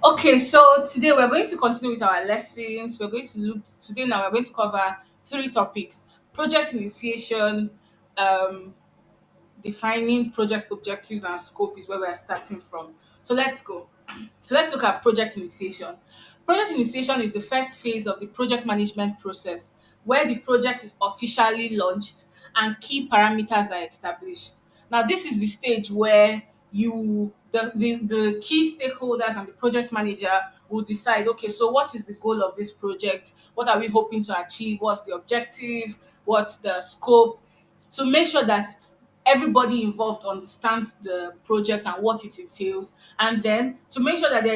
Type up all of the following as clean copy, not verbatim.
Okay, so today we're going to continue with our lessons. We're going to look today now we're going to cover three topics: project initiation, um, defining project objectives and scope is where we're starting from. So let's go. So let's look at project initiation. Project initiation is the first phase of the project management process where the project is officially launched and key parameters are established. Now, this is the stage where the key stakeholders and the project manager will decide, okay, so what is the goal of this project? What are we hoping to achieve? What's the objective? What's the scope? To make sure that everybody involved understands the project and what it entails, and then to make sure that there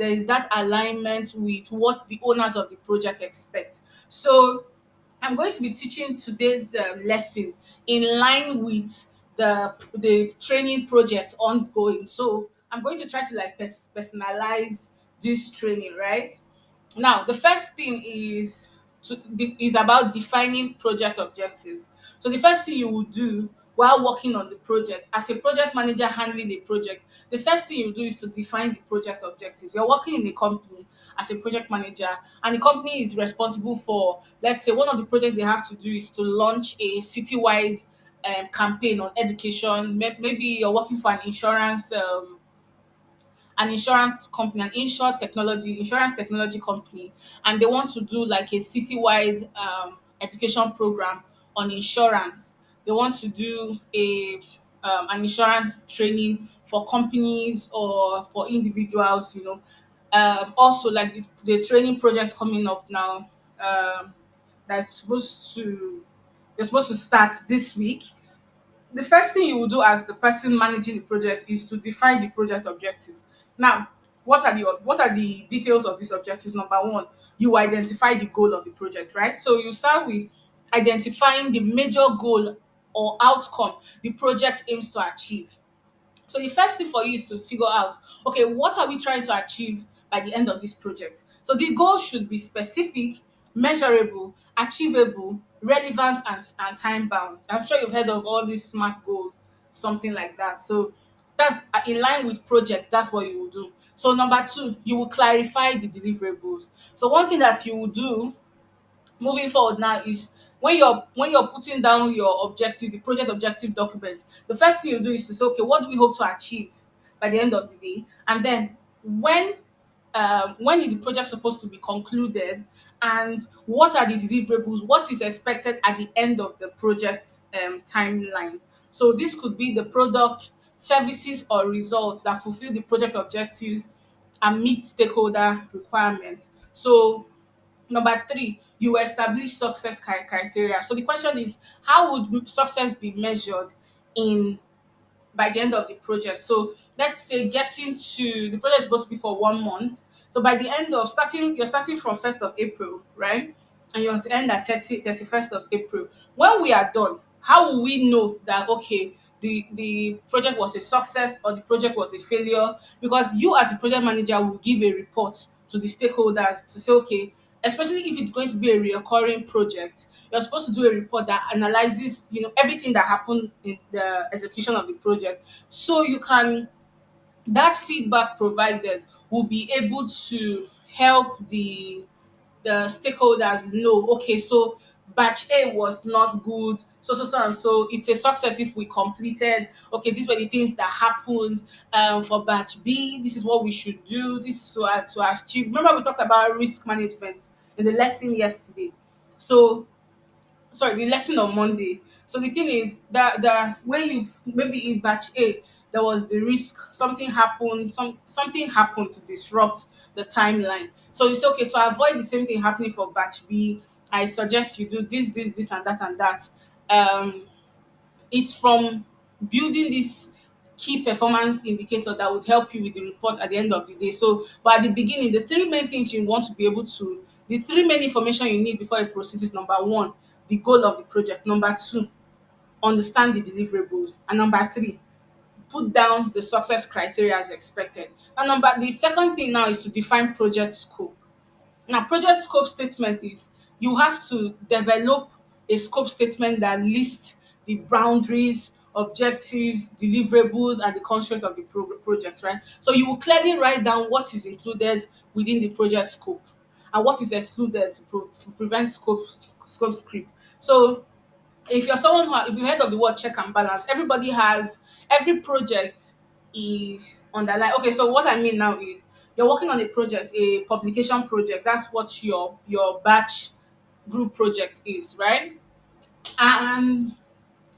is that alignment with what the owners of the project expect. So I'm going to be teaching today's lesson in line with the training project ongoing. So I'm going to try to like personalize this training, right? Now, the first thing is about defining project objectives. So the first thing you will do while working on the project, as a project manager handling a project, the first thing you do is to define the project objectives. You're working in a company as a project manager, and the company is responsible for, let's say, one of the projects they have to do is to launch a citywide campaign on education. Maybe you're working for an insurance company, an insurance technology company, and they want to do like a citywide education program on insurance. They want to do an insurance training for companies or for individuals. Also, like the training project coming up now, that's supposed to they're supposed to start this week. The first thing you will do as the person managing the project is to define the project objectives. Now, what are the details of these objectives? Number one, you identify the goal of the project, right? So you start with identifying the major goal or outcome the project aims to achieve. So the first thing for you is to figure out, okay, what are we trying to achieve by the end of this project? So the goal should be specific, measurable, achievable, relevant, and time bound. I'm sure you've heard of all these SMART goals, something like that. So that's in line with project, that's what you will do. So number two, you will clarify the deliverables. So one thing that you will do moving forward now is when you're putting down your objective, the project objective document, the first thing you do is to say, okay, what do we hope to achieve by the end of the day? And then when when is the project supposed to be concluded, and what are the deliverables, what is expected at the end of the project timeline. So this could be the product, services, or results that fulfill the project objectives and meet stakeholder requirements. So number three, you establish success criteria. So the question is, how would success be measured in by the end of the project? So let's say getting to the project is supposed to be for 1 month. So by the end of you're starting from 1st of April, right? And you want to end at 31st of April. When we are done, how will we know that, okay, the project was a success or the project was a failure? Because you as a project manager will give a report to the stakeholders to say, okay, especially if it's going to be a recurring project, you're supposed to do a report that analyzes, everything that happened in the execution of the project. So you can that feedback provided will be able to help the stakeholders know, okay, so batch A was not good, so and so it's a success if we completed. Okay, these were the things that happened. For batch B, this is what we should do. This is to achieve. Remember, we talked about risk management in the lesson yesterday. So sorry, the lesson on Monday. So the thing is that when you maybe in batch A there was the risk, something happened to disrupt the timeline. So it's okay to avoid the same thing happening for batch B. I suggest you do this, and that. Um, it's from building this key performance indicator that would help you with the report at the end of the day. So, but at the beginning, the three main information you need before you proceed is: number one, the goal of the project; number two, understand the deliverables; and number three, put down the success criteria as expected. And the second thing now is to define project scope. Now, project scope statement is you have to develop a scope statement that lists the boundaries objectives, deliverables, and the constraint of the project, right? So you will clearly write down what is included within the project scope and what is excluded to prevent scope creep. So if you're someone if you heard of the word check and balance, every project is underlined. Okay, so what I mean now is you're working on a project, a publication project. That's what your batch group project is, right? And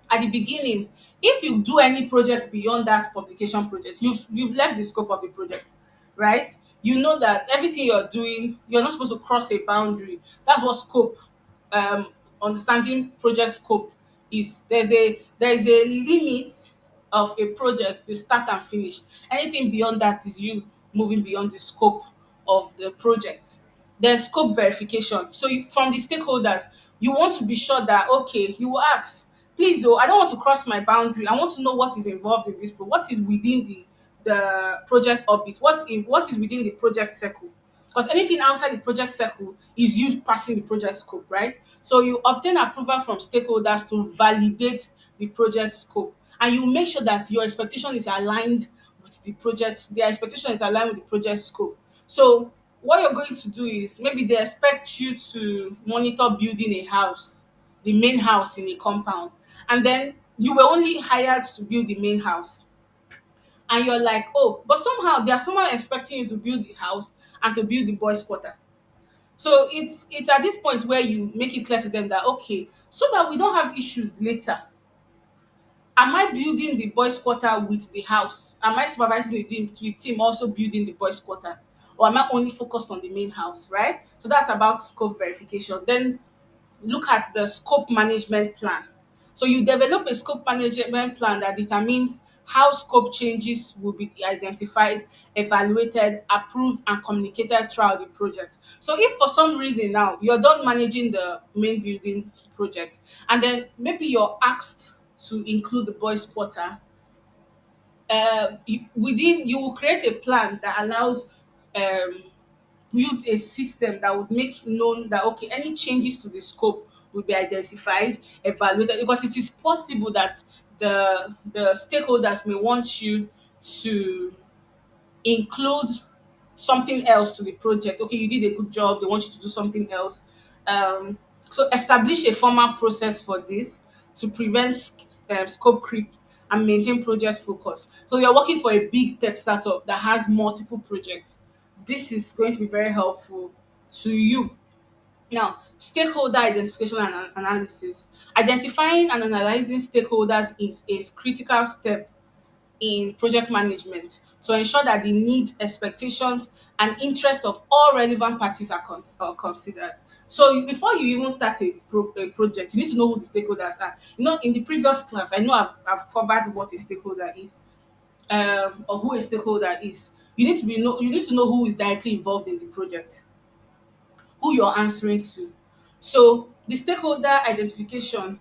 at the beginning, if you do any project beyond that publication project, you've left the scope of the project, right? You know that everything you're doing, you're not supposed to cross a boundary. That's what scope, um understanding project scope is. There's a limit of a project, the start and finish. Anything beyond that is you moving beyond the scope of the project. There's scope verification. So from the stakeholders, you want to be sure that, okay, you will ask, please, oh, I don't want to cross my boundary. I want to know what is involved in this, what is within the project orbit, what is within the project circle. Because anything outside the project circle is you passing the project scope, right? So you obtain approval from stakeholders to validate the project scope, and you make sure that your expectation is aligned with the project. Their expectation is aligned with the project scope. So what you're going to do is, maybe they expect you to monitor building a house, the main house in a compound, and then you were only hired to build the main house, and you're like, oh, but somehow they are somehow expecting you to build the house and to build the boys quarter. So it's at this point where you make it clear to them that, okay, so that we don't have issues later, am I building the boys quarter with the house? Am I supervising the team also building the boys quarter? Or am I only focused on the main house, right? So that's about scope verification. Then look at the scope management plan. So you develop a scope management plan that determines how scope changes will be identified, evaluated, approved, and communicated throughout the project. So if for some reason now you're done managing the main building project, and then maybe you're asked to include the boys quarter, you will create a plan that allows, um, build a system that would make known that, okay, any changes to the scope will be identified, evaluated, because it is possible that the stakeholders may want you to include something else to the project. Okay, you did a good job, they want you to do something else. So establish a formal process for this to prevent scope creep and maintain project focus. So you're working for a big tech startup that has multiple projects. This is going to be very helpful to you. Now, stakeholder identification and analysis. Identifying and analyzing stakeholders is a critical step in project management to ensure that the needs, expectations, and interests of all relevant parties are considered. So before you even start a project, you need to know who the stakeholders are. In the previous class, I know I've covered what a stakeholder is, or who a stakeholder is. You need to know who is directly involved in the project, who you're answering to. So the stakeholder identification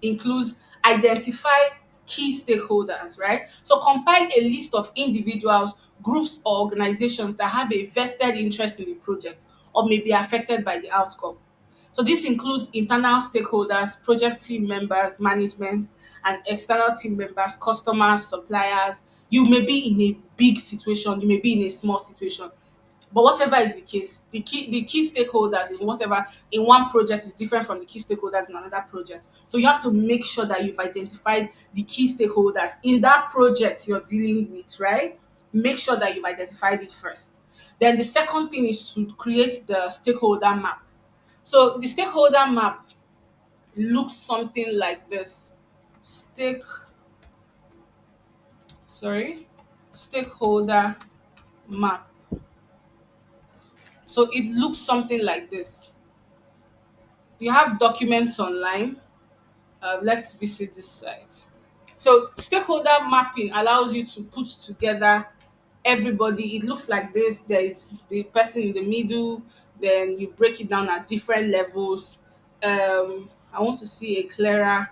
includes identify key stakeholders, right? So compile a list of individuals, groups, or organizations that have a vested interest in the project or may be affected by the outcome. So this includes internal stakeholders, project team members, management, and external team members, customers, suppliers. You may be in a big situation, you may be in a small situation. But whatever is the case, the key stakeholders in one project is different from the key stakeholders in another project. So you have to make sure that you've identified the key stakeholders in that project you're dealing with, right? Make sure that you've identified it first. Then the second thing is to create the stakeholder map. So the stakeholder map looks something like this. Stake, sorry, stakeholder map. So it looks something like this. You have documents online. Let's visit this site. So stakeholder mapping allows you to put together everybody. It looks like this. There is the person in the middle, then you break it down at different levels. I want to see a clearer.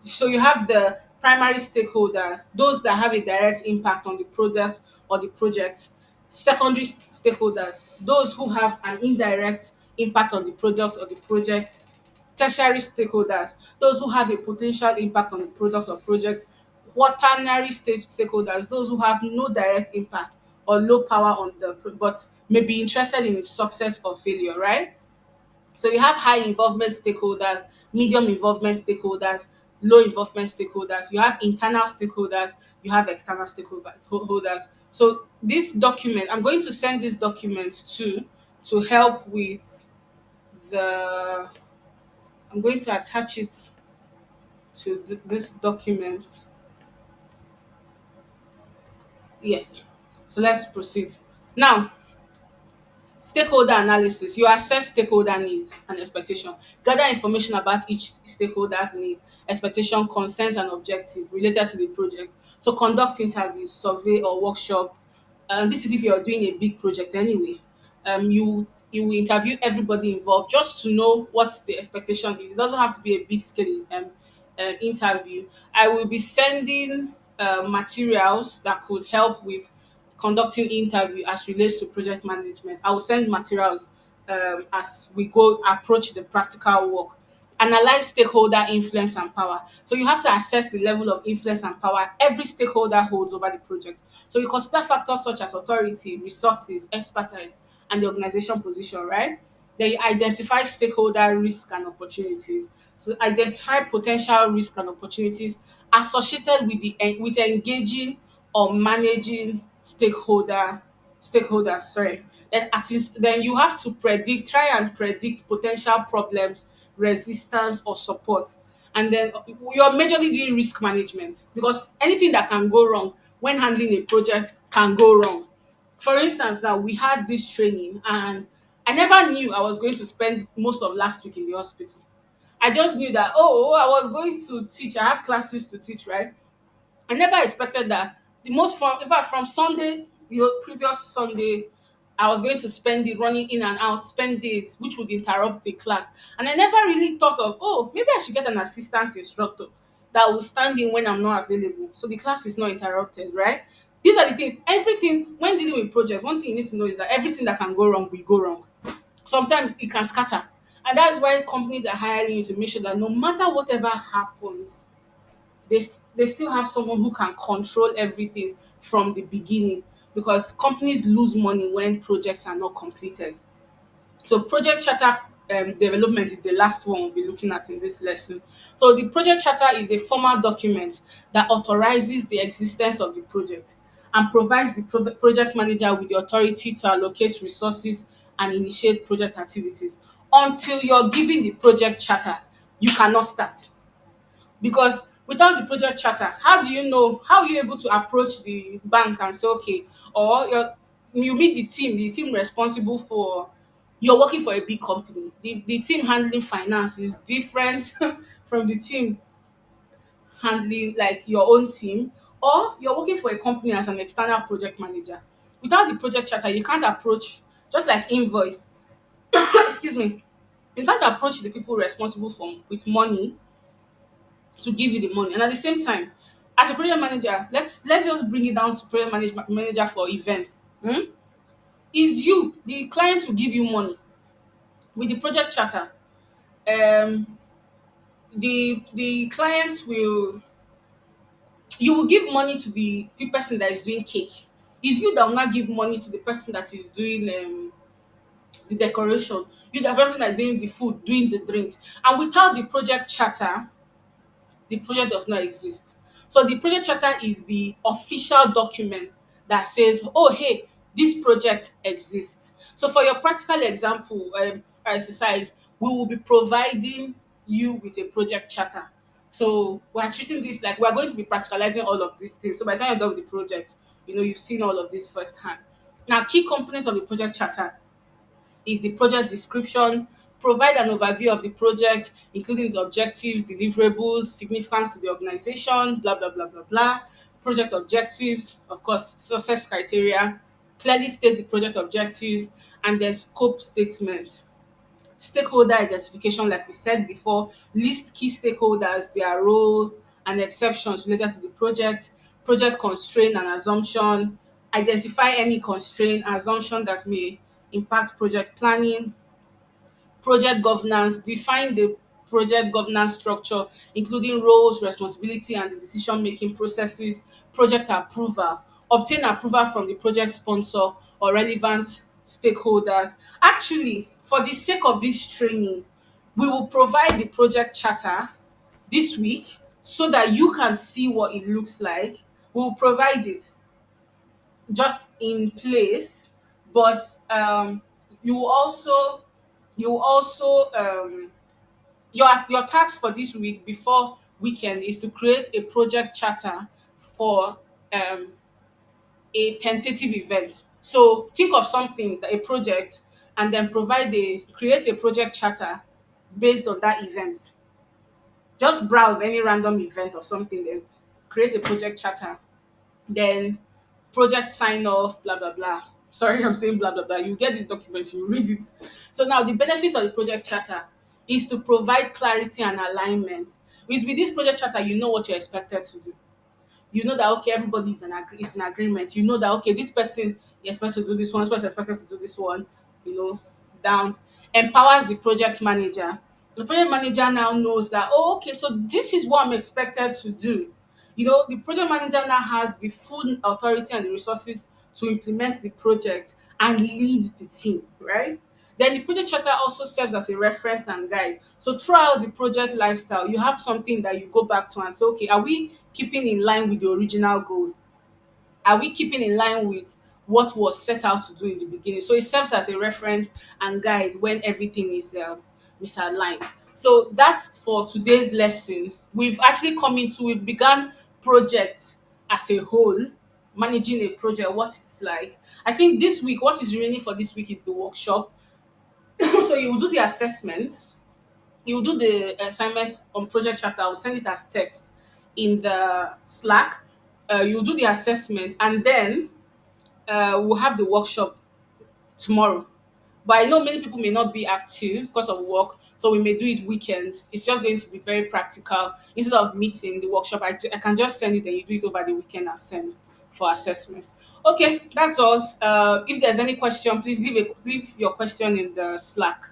So you have the primary stakeholders, those that have a direct impact on the product or the project. Secondary stakeholders, those who have an indirect impact on the product or the project. Tertiary stakeholders, those who have a potential impact on the product or project. quaternary stakeholders, those who have no direct impact or low power on but may be interested in its success or failure, right? So you have high involvement stakeholders, medium involvement stakeholders, low involvement stakeholders. You have internal stakeholders, you have external stakeholders. So this document, I'm going to send this document to help with the. I'm going to attach it to this document. Yes. So let's proceed. Now, stakeholder analysis. You assess stakeholder needs and expectation. Gather information about each stakeholder's need, expectation, concerns, and objective related to the project. So conduct interviews, survey, or workshop. This is if you're doing a big project anyway. You will interview everybody involved just to know what the expectation is. It doesn't have to be a big scale interview. I will be sending materials that could help with conducting interview as relates to project management. I will send materials as we go approach the practical work. Analyze stakeholder influence and power. So you have to assess the level of influence and power every stakeholder holds over the project. So you consider factors such as authority, resources, expertise, and the organization position, right? Then you identify stakeholder risk and opportunities. So identify potential risk and opportunities associated with with engaging or managing stakeholders. Sorry. Then you have to try and predict potential problems, resistance, or support. And then you're majorly doing risk management because anything that can go wrong when handling a project can go wrong. For instance, now we had this training and I never knew I was going to spend most of last week in the hospital. I just knew that, I was going to teach. I have classes to teach, right? I never expected that. The most from in fact from Sunday, previous Sunday, I was going to spend it running in and out, spend days, which would interrupt the class. And I never really thought of, maybe I should get an assistant instructor that will stand in when I'm not available. So the class is not interrupted, right? These are the things. Everything when dealing with projects, one thing you need to know is that everything that can go wrong will go wrong. Sometimes it can scatter. And that's why companies are hiring you to make sure that no matter whatever happens, they still have someone who can control everything from the beginning because companies lose money when projects are not completed. So project charter development is the last one we'll be looking at in this lesson. So the project charter is a formal document that authorizes the existence of the project and provides the project manager with the authority to allocate resources and initiate project activities. Until you're given the project charter, you cannot start. Because without the project charter, how are you able to approach the bank and say okay, or you meet the team responsible for, you're working for a big company, the team handling finance is different from the team handling like your own team, or you're working for a company as an external project manager. Without the project charter, you can't approach, just like invoice, excuse me, you can't approach the people responsible for with money to give you the money. And at the same time, as a project manager, let's just bring it down to manager for events. Is you the client will give you money with the project charter. Um, the clients will You will give money to the person that is doing cake. Is you that will not give money to the person that is doing the decoration. You the person that is doing the food, doing the drinks. And without the project charter, the project does not exist. So the project charter is the official document that says, oh, hey, this project exists. So for your practical example exercise, we will be providing you with a project charter. So we're treating this like we're going to be practicalizing all of these things. So by the time you're done with the project, you've seen all of this firsthand. Now, key components of the project charter is the project description, provide an overview of the project, including its objectives, deliverables, significance to the organization, blah, blah, blah, blah, blah. Project objectives, of course, success criteria, clearly state the project objectives, and the scope statement. Stakeholder identification, like we said before, list key stakeholders, their role, and exceptions related to the project constraint and assumption, identify any constraint, assumption that may impact project planning, project governance, define the project governance structure, including roles, responsibility, and the decision-making processes, project approval, obtain approval from the project sponsor or relevant stakeholders. Actually, for the sake of this training, we will provide the project charter this week so that you can see what it looks like. We will provide it just in place, but you will also you will also your task for this week before weekend is to create a project charter for um, a tentative event. So think of something, a project, and then create a project charter based on that event. Just browse any random event or something, then create a project charter, then project sign off, blah blah blah. Sorry, I'm saying blah blah blah. You get this document, you read it. So now the benefits of the project charter is to provide clarity and alignment. With this project charter, you know what you're expected to do. You know that okay, everybody is in agreement. You know that okay, this person is expected to do this one, this person is expected to do this one, you know, down. Empowers the project manager. The project manager now knows that oh, okay, so this is what I'm expected to do. You know, the project manager now has the full authority and the resources to implement the project and lead the team, right? Then the project charter also serves as a reference and guide. So throughout the project lifestyle, you have something that you go back to and say, okay, are we keeping in line with the original goal? Are we keeping in line with what was set out to do in the beginning? So it serves as a reference and guide when everything is misaligned. So that's for today's lesson. We've begun project as a whole, managing a project, what it's like. I think this week, what is remaining for this week is the workshop. So you will do the assessment, you will do the assignment on project charter. I will send it as text in the Slack. You do the assessment, and then we'll have the workshop tomorrow. But I know many people may not be active because of work, so we may do it weekend. It's just going to be very practical. Instead of meeting the workshop, I can just send it and you do it over the weekend and send for assessment. Okay, that's all. If there's any question, please leave your question in the Slack.